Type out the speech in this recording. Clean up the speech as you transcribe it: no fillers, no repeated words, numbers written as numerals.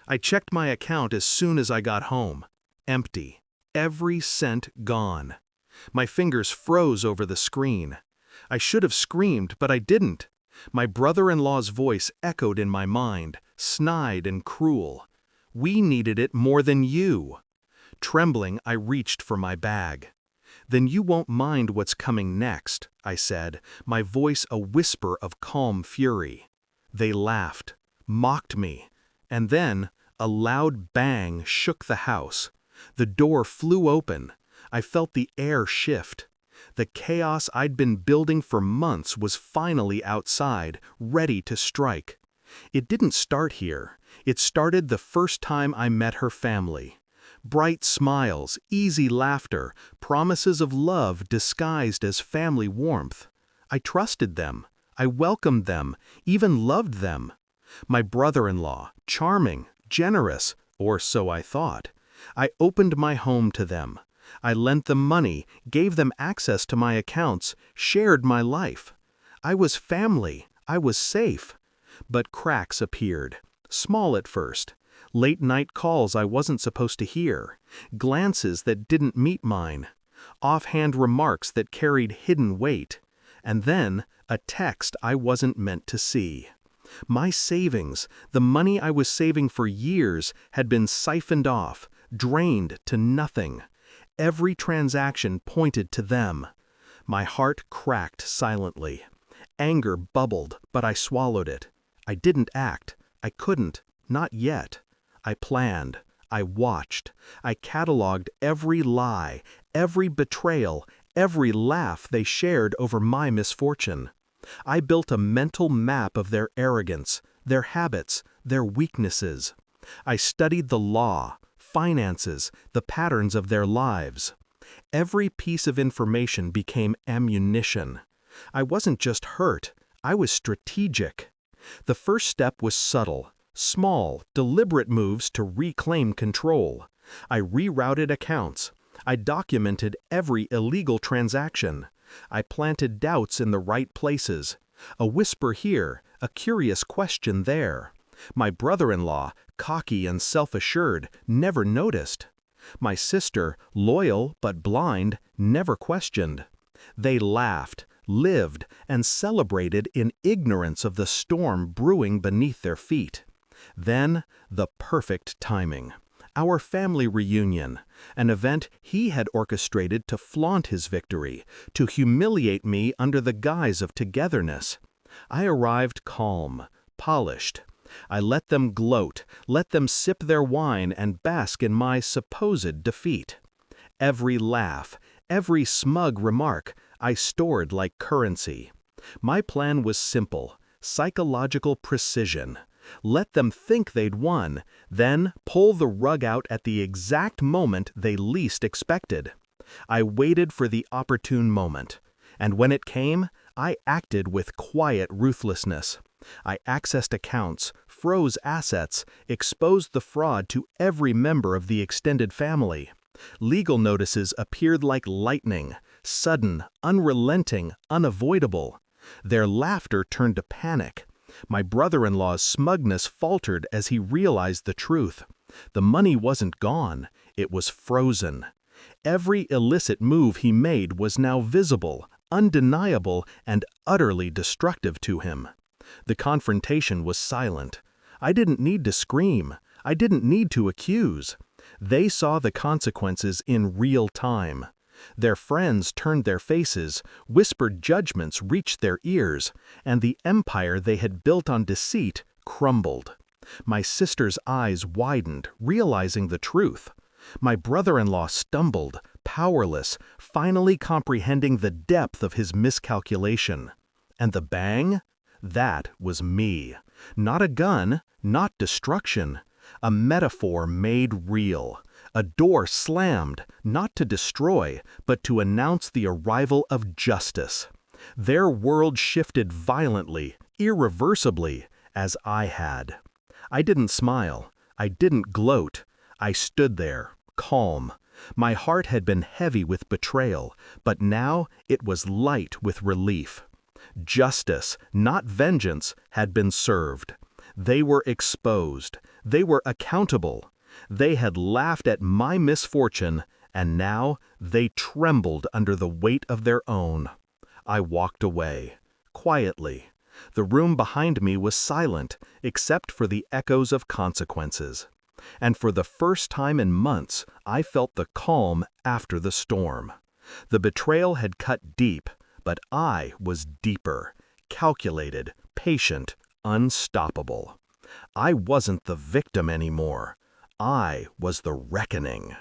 I checked my account as soon as I got home. Empty. Every cent gone. My fingers froze over the screen. I should have screamed, but I didn't. My brother-in-law's voice echoed in my mind, snide and cruel. We needed it more than you. Trembling, I reached for my bag. Then you won't mind what's coming next, I said, my voice a whisper of calm fury. They laughed, mocked me, and then a loud bang shook the house. The door flew open. I felt the air shift. The chaos I'd been building for months was finally outside, ready to strike. It didn't start here. It started the first time I met her family. Bright smiles, easy laughter, promises of love disguised as family warmth. I trusted them. I welcomed them, even loved them. My brother-in-law, charming, generous, or so I thought. I opened my home to them. I lent them money, gave them access to my accounts, shared my life. I was family. I was safe. But cracks appeared. Small at first. Late-night calls I wasn't supposed to hear. Glances that didn't meet mine. Offhand remarks that carried hidden weight. And then, a text I wasn't meant to see. My savings, the money I was saving for years, had been siphoned off, drained to nothing. Every transaction pointed to them. My heart cracked silently. Anger bubbled, but I swallowed it. I didn't act. I couldn't. Not yet. I planned. I watched. I cataloged every lie, every betrayal, every laugh they shared over my misfortune. I built a mental map of their arrogance, their habits, their weaknesses. I studied the law, finances, the patterns of their lives. Every piece of information became ammunition. I wasn't just hurt, I was strategic. The first step was subtle, small, deliberate moves to reclaim control. I rerouted accounts. I documented every illegal transaction. I planted doubts in the right places. A whisper here, a curious question there. My brother-in-law, cocky and self-assured, never noticed. My sister, loyal but blind, never questioned. They laughed, lived, and celebrated in ignorance of the storm brewing beneath their feet. Then, the perfect timing. Our family reunion, an event he had orchestrated to flaunt his victory, to humiliate me under the guise of togetherness. I arrived calm, polished. I let them gloat, let them sip their wine and bask in my supposed defeat. Every laugh, every smug remark, I stored like currency. My plan was simple, psychological precision. Let them think they'd won, then pull the rug out at the exact moment they least expected. I waited for the opportune moment, and when it came, I acted with quiet ruthlessness. I accessed accounts, froze assets, exposed the fraud to every member of the extended family. Legal notices appeared like lightning, sudden, unrelenting, unavoidable. Their laughter turned to panic. My brother-in-law's smugness faltered as he realized the truth. The money wasn't gone, it was frozen. Every illicit move he made was now visible, undeniable, and utterly destructive to him. The confrontation was silent. I didn't need to scream. I didn't need to accuse. They saw the consequences in real time. Their friends turned their faces, whispered judgments reached their ears, and the empire they had built on deceit crumbled. My sister's eyes widened, realizing the truth. My brother-in-law stumbled, powerless, finally comprehending the depth of his miscalculation. And the bang? That was me. Not a gun, not destruction. A metaphor made real. A door slammed, not to destroy, but to announce the arrival of justice. Their world shifted violently, irreversibly, as I had. I didn't smile. I didn't gloat. I stood there, calm. My heart had been heavy with betrayal, but now it was light with relief. Justice, not vengeance, had been served. They were exposed. They were accountable. They had laughed at my misfortune, and now they trembled under the weight of their own. I walked away, quietly. The room behind me was silent, except for the echoes of consequences. And for the first time in months, I felt the calm after the storm. The betrayal had cut deep, but I was deeper, calculated, patient, unstoppable. I wasn't the victim anymore. I was the reckoning.